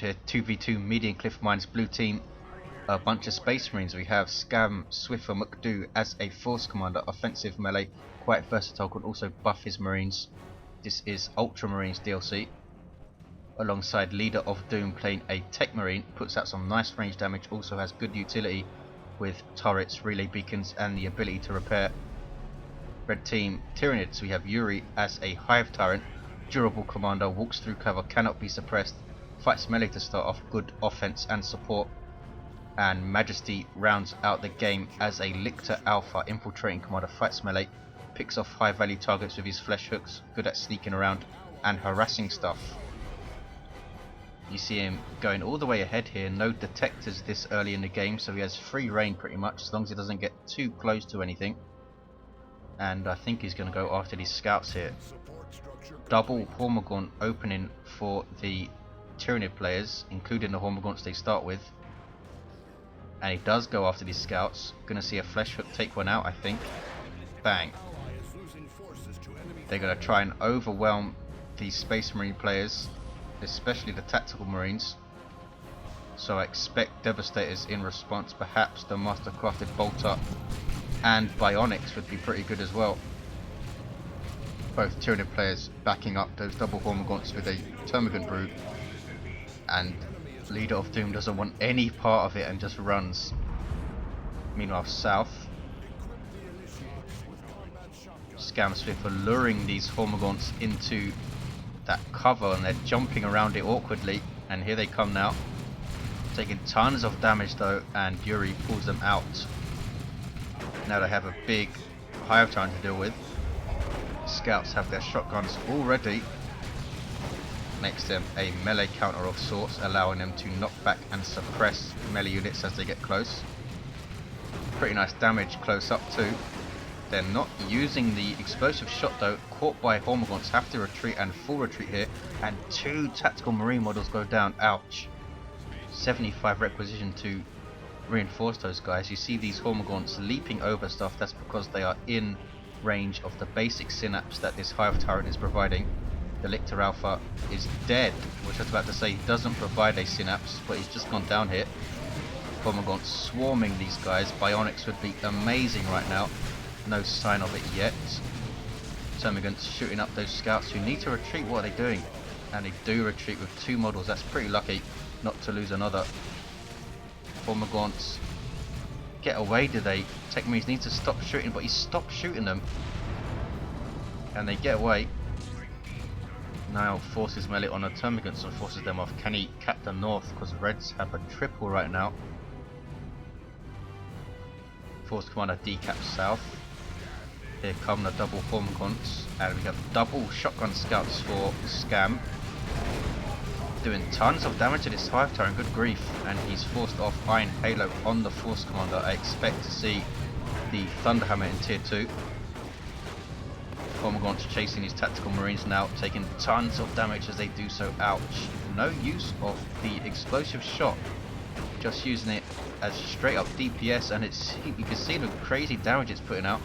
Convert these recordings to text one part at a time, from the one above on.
here. 2v2 Medean Cliff Mines, blue team. A bunch of Space Marines. We have Scam, Swifa, McDo as a force commander, offensive melee, quite versatile, can also buff his Marines. This is Ultramarines DLC. Alongside LeaderofDoom playing a Techmarine, puts out some nice range damage, also has good utility with turrets, relay beacons and the ability to repair. Red team Tyranids, we have Yuri as a Hive Tyrant, durable commander, walks through cover, cannot be suppressed, fights melee to start off, good offense and support. And Majesty rounds out the game as a Lictor Alpha, infiltrating commander, fights melee, picks off high value targets with his flesh hooks, good at sneaking around and harassing stuff. You see him going all the way ahead here, no detectors this early in the game, so he has free reign pretty much, as long as he doesn't get too close to anything. And I think he's going to go after these scouts here. Double Hormagaunt opening for the Tyranid players, including the Hormagaunts they start with. And he does go after these scouts. Going to see a flesh hook take one out, I think. Bang. They're going to try and overwhelm these Space Marine players, especially the tactical Marines. So I expect Devastators in response. Perhaps the Mastercrafted Bolter and Bionics would be pretty good as well. Both Tyranid players backing up those double Hormagaunts with a Termagant Brood. And LeaderofDoom doesn't want any part of it and just runs. Meanwhile, south, Scam Swifa luring these Hormagaunts into that cover, and they're jumping around it awkwardly. And here they come now, taking tons of damage though, and Yuri pulls them out. Now they have a big Hive Tyrant to deal with. Scouts have their shotguns all ready. Makes them a melee counter of sorts, allowing them to knock back and suppress melee units as they get close. Pretty nice damage close up too. They're not using the explosive shot though, caught by Hormagaunts, have to retreat and full retreat here, and 2 tactical Marine models go down, ouch. 75 requisition to reinforce those guys. You see these Hormagaunts leaping over stuff, that's because they are in range of the basic synapse that this Hive Tyrant is providing. The Lictor Alpha is dead, which I was about to say, he doesn't provide a synapse, but he's just gone down here. Hormagaunts swarming these guys. Bionics would be amazing right now. No sign of it yet. Termagants shooting up those scouts who need to retreat. What are they doing? And they do retreat with 2 models. That's pretty lucky not to lose another. Hormagaunts get away, do they? Techmarines need to stop shooting, but he stopped shooting them. And they get away. Now forces melee on the Termagants and forces them off. Can he cap the north? Because Reds have a triple right now. Force commander decaps south. Here come the double Hormagaunts, and we have double shotgun scouts for Scam. Doing tons of damage to this Hive Tyrant, good grief, and he's forced off Iron Halo on the Force Commander. I expect to see the Thunderhammer in tier 2. Hormagaunts chasing these tactical Marines now, taking tons of damage as they do so, ouch. No use of the explosive shot, just using it as straight up DPS, and you can see the crazy damage it's putting out.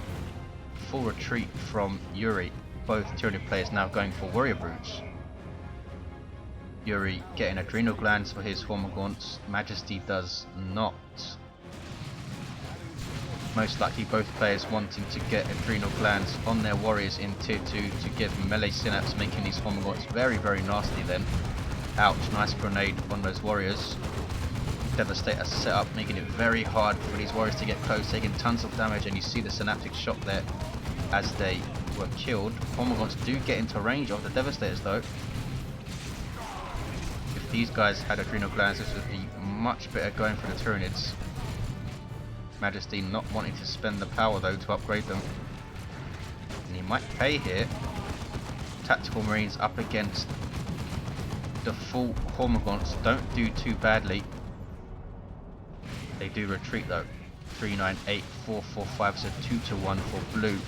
Full retreat from Yuri. Both Tyranid players now going for Warrior Brutes. Yuri getting adrenal glands for his Hormagaunts. Majesty does not. Most likely both players wanting to get adrenal glands on their warriors in tier 2 to give melee synapse, making these Hormagaunts very, very nasty then. Ouch, nice grenade on those warriors. Devastator set up, making it very hard for these warriors to get close, taking tons of damage, and you see the synaptic shock there as they were killed. Hormagaunts do get into range of the Devastators though. If these guys had adrenal glands, this would be much better going for the Tyranids. Majesty not wanting to spend the power though to upgrade them. And he might pay here. Tactical Marines up against the full Hormagaunts don't do too badly. They do retreat though. 398,445, so 2-1 for blue.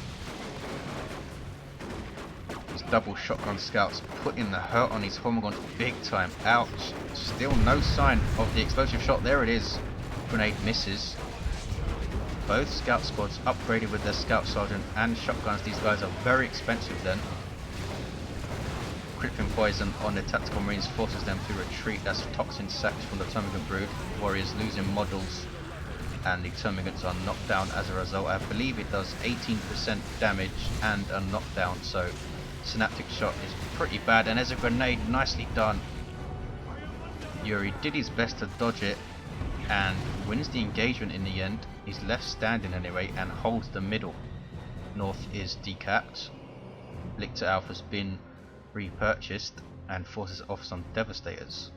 These double shotgun scouts putting the hurt on these Hormagaunts big time. Ouch. Still no sign of the explosive shot. There it is. Grenade misses. Both scout squads upgraded with their scout sergeant and shotguns. These guys are very expensive then. crippling poison on the tactical marines forces them to retreat. That's toxin sacks from the termagant brood. Warriors losing models, and the termagants are knocked down as a result. I believe it does 18% damage and a knockdown, so synaptic shot is pretty bad. And there's a grenade, nicely done. Yuri did his best to dodge it and wins the engagement in the end. He's left standing anyway and holds the middle. North is decapped. Lictor Alpha's been repurchased and forces off some devastators.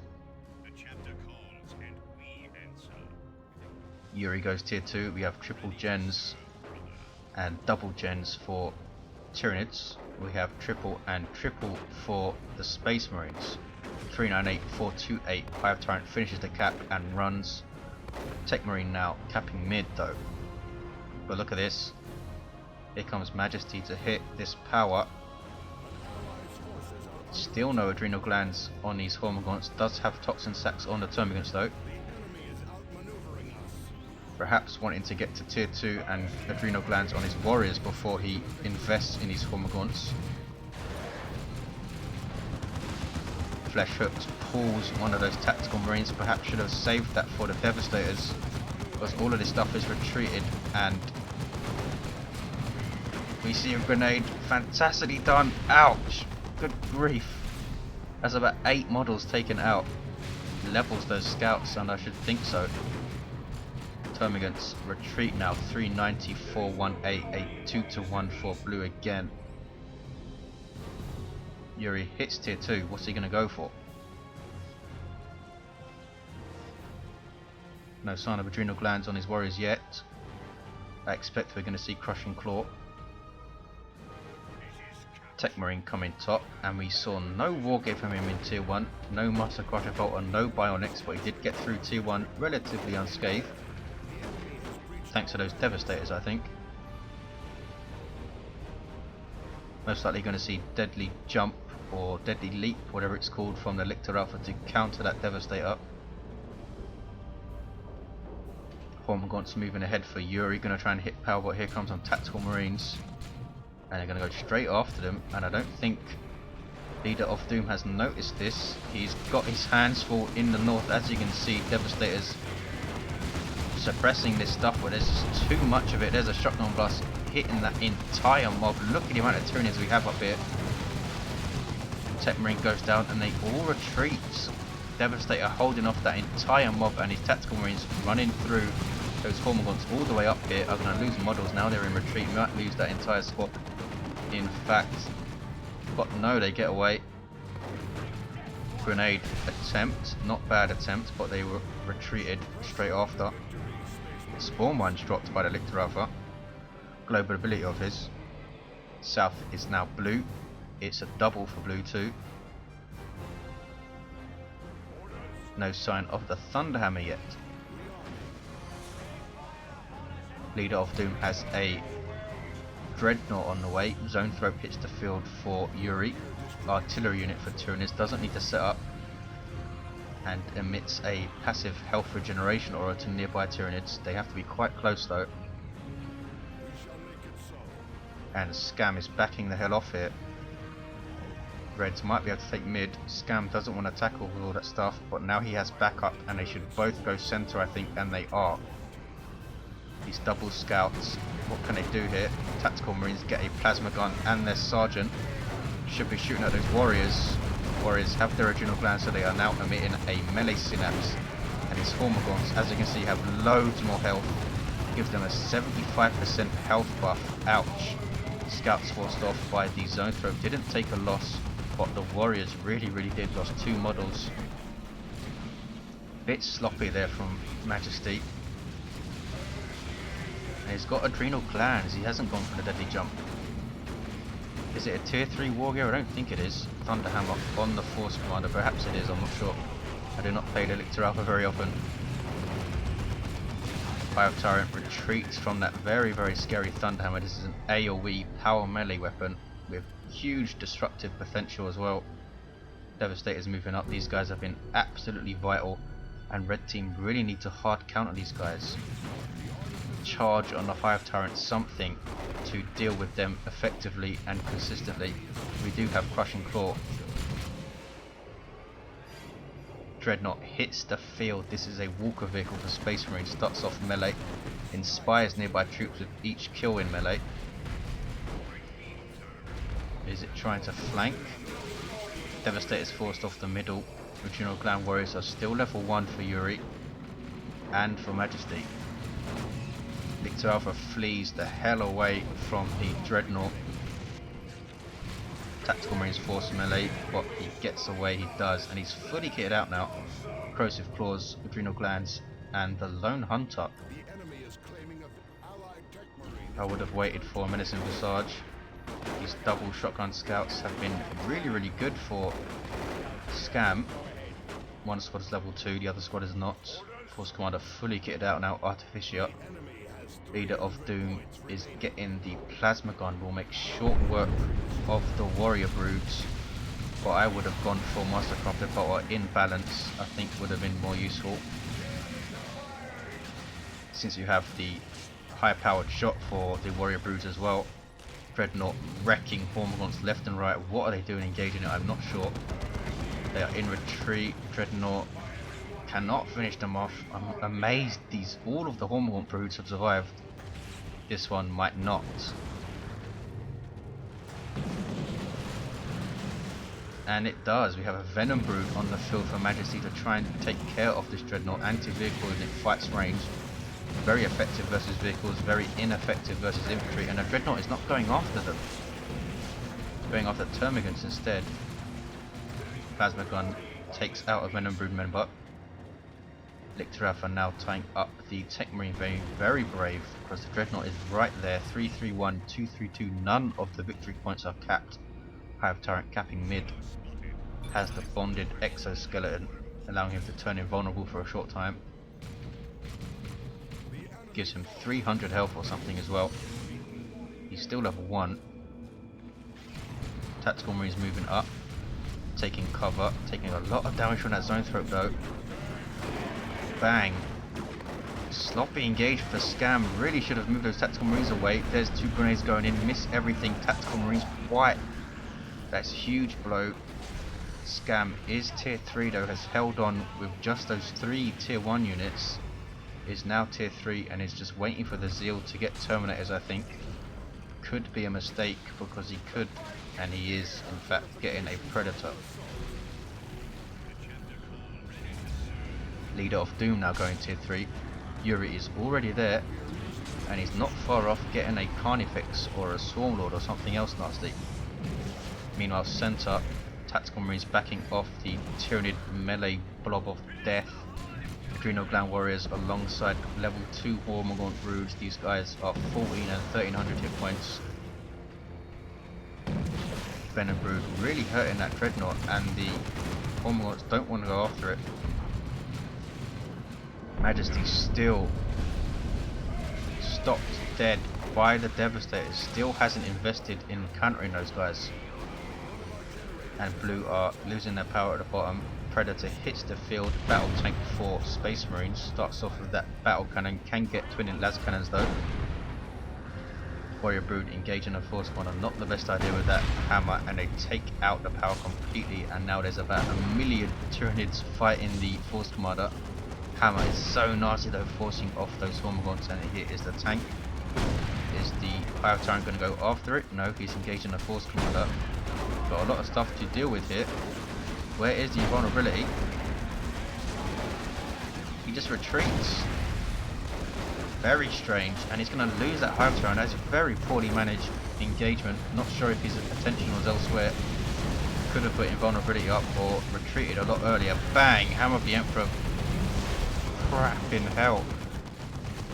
The chapter calls and we answer. Yuri goes tier 2. We have triple gens and double gens for Tyranids. We have triple and triple for the Space Marines. 398428. Hive Tyrant finishes the cap and runs. Techmarine now capping mid though. But look at this. Here comes Majesty to hit this power. Still no adrenal glands on these Hormagaunts. Does have toxin sacs on the termagants though. Perhaps wanting to get to tier 2 and adrenal glands on his warriors before he invests in his Hormagaunts. Flesh Hooked pulls one of those tactical marines. Perhaps should have saved that for the devastators, because all of this stuff is retreated. And we see a grenade. Fantastically done. Ouch. Good grief. That's about 8 models taken out. Levels those scouts, and I should think so. Termagants retreat now. 39418, a 2-1 for blue again. Yuri hits tier 2. What's he going to go for? No sign of adrenal glands on his warriors yet. I expect we're going to see Crushing Claw. Techmarine coming top, and we saw no Wargate from him in tier 1. No Muscle Crusher Bolt and no Bionics, but he did get through tier 1 relatively unscathed. Thanks to those devastators, I think. Most likely going to see Deadly Jump or Deadly Leap, whatever it's called, from the Lictor Alpha to counter that devastator. Hormagaunts moving ahead for Yuri, going to try and hit power, but here comes some tactical marines. And they're going to go straight after them, and I don't think LeaderofDoom has noticed this. He's got his hands full in the north, as you can see. Devastators suppressing this stuff, but there's just too much of it. There's a shotgun blast hitting that entire mob. Look at the amount of Tyranids we have up here. Techmarine goes down and they all retreat. Devastator holding off that entire mob, and his tactical marines running through those Hormagaunts all the way up here are going to lose models. Now they're in retreat. We might lose that entire squad. In fact, but no, they get away. Grenade attempt, not bad attempt, but they were retreated straight after. Spawn mines dropped by the Lictor Alpha. Global ability of his. South is now blue. It's a double for blue too. No sign of the Thunderhammer yet. LeaderofDoom has a Dreadnought on the way. Zone Throat hits the field for Yuri. Artillery unit for Tyranids doesn't need to set up, and emits a passive health regeneration aura to nearby Tyranids. They have to be quite close though. And Scam is backing the hell off here. Reds might be able to take mid. Scam doesn't want to tackle with all that stuff, but now he has backup, and they should both go center, I think, and they are. These double scouts, what can they do here? Tactical Marines get a plasma gun, and their sergeant should be shooting at those warriors. Warriors have their adrenal glands, so they are now emitting a melee synapse. And these Hormagaunts, as you can see, have loads more health. Gives them a 75% health buff. Ouch. Scouts forced off by the Zone Throat. Didn't take a loss, but the warriors really did. Lost 2 models. Bit sloppy there from Majesty. And he's got adrenal glands. He hasn't gone for the deadly jump. Is it a tier 3 wargear? I don't think it is. Thunderhammer on the Force Commander. Perhaps it is, I'm not sure. I do not play the Lictor Alpha very often. Hive Tyrant retreats from that very scary Thunderhammer. This is an AoE power melee weapon with huge destructive potential as well. Devastator's moving up. These guys have been absolutely vital, and red team really need to hard counter these guys. Charge on the Hive Tyrant, something to deal with them effectively and consistently. We do have Crushing Claw. Dreadnought hits the field. This is a walker vehicle for Space Marine. Starts off melee, inspires nearby troops with each kill in melee. Is it trying to flank? Devastator's forced off the middle. Original Clan Warriors are still level 1 for Yuri and for Majesty. Lictor Alpha flees the hell away from the Dreadnought. Tactical Marines force melee, but he gets away, he does, and he's fully kitted out now. Corrosive Claws, Adrenal Glands, and the Lone Hunter. I would have waited for Menacing Visage. These double shotgun scouts have been really good for Scam. One squad is level 2, the other squad is not. Force Commander fully kitted out now, Artificer. Leader of Doom is getting the plasma gun, will make short work of the warrior broods, but I would have gone for Mastercrafted or in balance. I think would have been more useful, since you have the high powered shot for the warrior broods as well. Dreadnought wrecking Hormagaunts left and right. What are they doing engaging it? I'm not sure. They are in retreat. Dreadnought cannot finish them off. I'm amazed all of the Hormagaunt broods have survived. This one might not. And it does. We have a Venom Brood on the field for Majesty to try and take care of this Dreadnought. Anti-vehicle as it fights range. Very effective versus vehicles, very ineffective versus infantry, and a Dreadnought is not going after them. Going after Termagants instead. Plasma Gun takes out a Venom Brood member. Lictor Alpha now tying up the Techmarine, very brave, because the Dreadnought is right there. 331, 232, none of the victory points are capped. Hive Tyrant capping mid. Has the bonded exoskeleton, allowing him to turn invulnerable for a short time. Gives him 300 health or something as well. He's still level 1. Tactical Marines moving up, taking cover, taking a lot of damage from that zone throat though. Bang. Sloppy engage for Scam. Really should have moved those Tactical Marines away. There's 2 grenades going in, miss everything. Tactical Marines white. That's a huge blow. Scam is tier 3 though, has held on with just those 3 tier 1 units. Is now tier 3 and is just waiting for the Zeal to get Terminators, I think. Could be a mistake, because he could, and he is in fact getting a Predator. Leader of Doom now going tier 3. Yuri is already there, and he's not far off getting a Carnifex or a Swarmlord or something else nasty. Meanwhile, center, Tactical Marines backing off the Tyranid melee blob of death. Adrenal Gland Warriors alongside level 2 Hormagaunt broods. These guys are 14 and 1300 hit points. Venom Brood really hurting that Dreadnought, and the Hormagaunts don't want to go after it. Majesty still stopped dead by the Devastators, still hasn't invested in countering those guys. And blue are losing their power at the bottom. Predator hits the field. Battle tank for Space Marines. Starts off with that battle cannon. Can get twin las cannons though. Warrior Brood engaging a force commander. Not the best idea with that hammer, and they take out the power completely. And now there's about 1 million Tyranids fighting the force commander. Hammer is so nasty though, forcing off those Hormagaunts, and here is the tank. Is the Hive Tyrant going to go after it? No, he's engaging a force commander. Got a lot of stuff to deal with here. Where is the vulnerability? He just retreats. Very strange, and he's going to lose that Hive Tyrant. That's a very poorly managed engagement. Not sure if his attention was elsewhere. Could have put invulnerability up or retreated a lot earlier. Bang! Hammer of the Emperor. Crap in hell.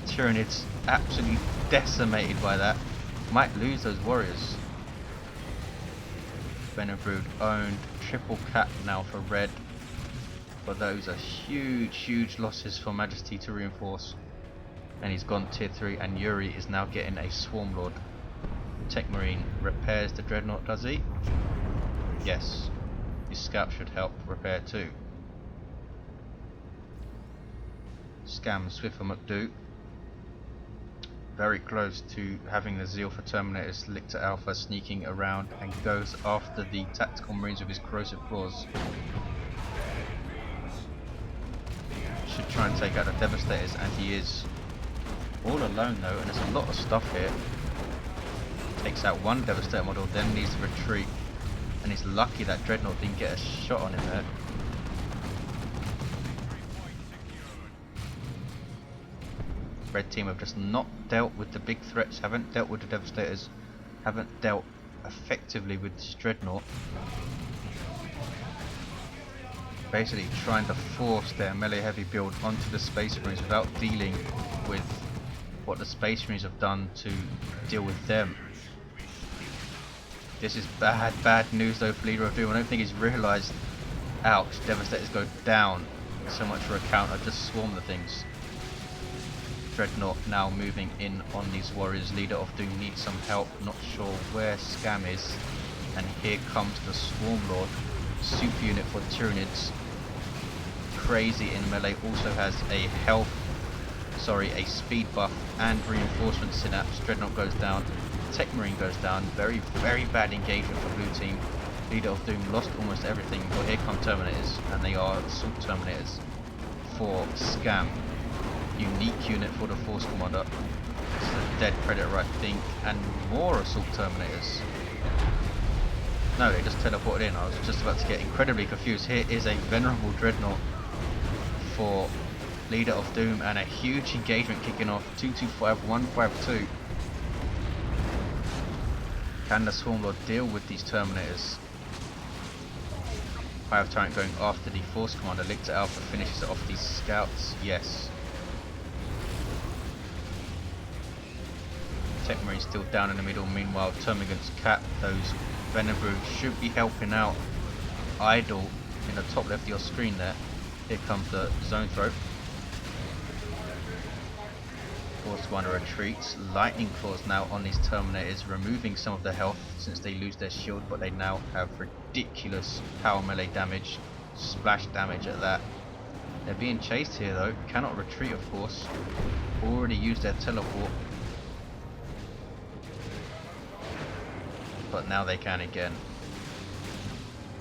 Tyranids absolutely decimated by that. Might lose those warriors. Venom Brood owned. Triple cap now for red. But those are huge losses for Majesty to reinforce. And he's gone tier 3, and Yuri is now getting a Swarmlord. Techmarine repairs the Dreadnought, does he? Yes. His scout should help repair too. Scam Swifa McDo. Very close to having the Zeal for Terminators. Lictor Alpha sneaking around and goes after the Tactical Marines with his Corrosive Claws. to try and take out the Devastators, and he is all alone though, and there's a lot of stuff here. Takes out one Devastator model, then needs to retreat, and he's lucky that Dreadnought didn't get a shot on him there. Red team have just not dealt with the big threats, haven't dealt with the Devastators, haven't dealt effectively with this Dreadnought. Basically trying to force their melee heavy build onto the Space Marines without dealing with what the Space Marines have done to deal with them. This is bad news though for Leader of Doom. I don't think he's realised, ouch, Devastators go down so much for a counter, just swarm the things. Dreadnought now moving in on these warriors. Leader of Doom needs some help, not sure where Scam is, and here comes the Swarm Lord, super unit for Tyranids. Crazy in melee, also has a speed buff and reinforcement synapse. Dreadnought goes down, Techmarine goes down, very bad engagement for blue team. Leader of Doom lost almost everything, but here come Terminators, and they are assault Terminators for Scam. Unique unit for the Force Commander. This is a dead Predator, I think, and more assault Terminators. No, they just teleported in. I was just about to get incredibly confused. Here is a Venerable Dreadnought for Leader of Doom, and a huge engagement kicking off. 225, 152. Can the Swarm Lord deal with these Terminators? Hive Tyrant going after the Force Commander. Lictor Alpha finishes off these scouts. Yes. Techmarine still down in the middle. Meanwhile, Termagant's cap. Those Venerable should be helping out Idle in the top left of your screen there. Here comes the Zone Throw. Force Commander retreats. Lightning Claws now on these Terminators, removing some of the health since they lose their shield, but they now have ridiculous power melee damage, splash damage at that. They're being chased here though, cannot retreat of course. Already used their teleport, but now they can again.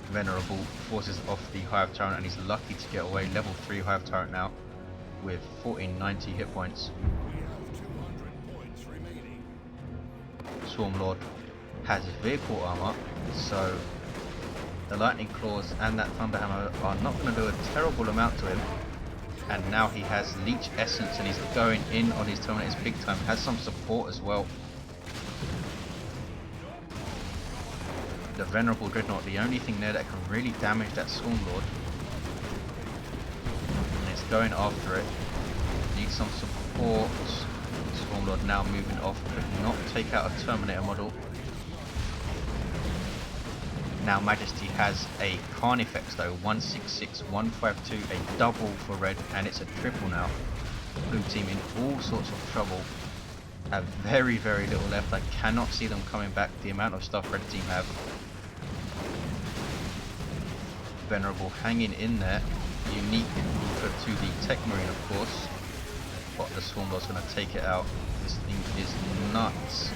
Venerable forces off the Hive Tyrant, and he's lucky to get away. Level 3 Hive Tyrant now with 1490 hit points. Swarm Lord has vehicle armor, so the Lightning Claws and that Thunder Hammer are not going to do a terrible amount to him. And now he has Leech Essence, and he's going in on his Terminators big time. Has some support as well. The Venerable Dreadnought, the only thing there that can really damage that Swarm Lord. And it's going after it. Needs some support. Swarm Lord now moving off, could not take out a Terminator model. Now Majesty has a Carnifex though, 166, 152, a double for red, and it's a triple now. Blue team in all sorts of trouble. Have very little left. I cannot see them coming back, the amount of stuff red team have. Venerable hanging in there. Unique to the Techmarine of course. But the Swarm Lord's going to take it out. This thing is nuts.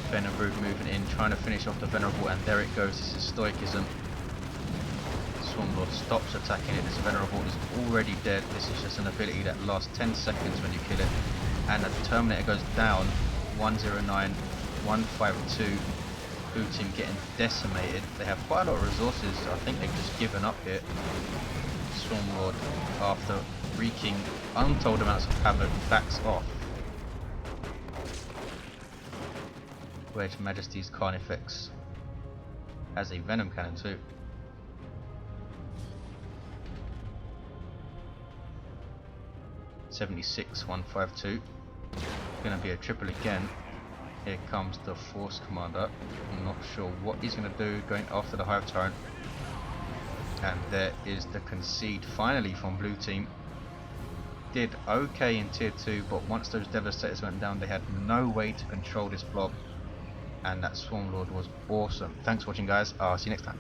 Venerable moving in, trying to finish off the Venerable, and there it goes. This is Stoicism. Swarm Lord stops attacking it. This Venerable is already dead. This is just an ability that lasts 10 seconds when you kill it. And the Terminator goes down. 109, 152. Blue team getting decimated. They have quite a lot of resources. I think they've just given up here. Swarm Lord, after wreaking untold amounts of havoc, backs off. Where's Majesty's Carnifex? Has a Venom Cannon too. .76, 152. Gonna be a triple again. Here comes the Force Commander. I'm not sure what he's gonna do, going after the Hive Tyrant. And there is the concede finally from blue team. Did okay in tier 2, but once those Devastators went down, they had no way to control this blob. And that Swarm Lord was awesome. Thanks for watching guys, I'll see you next time.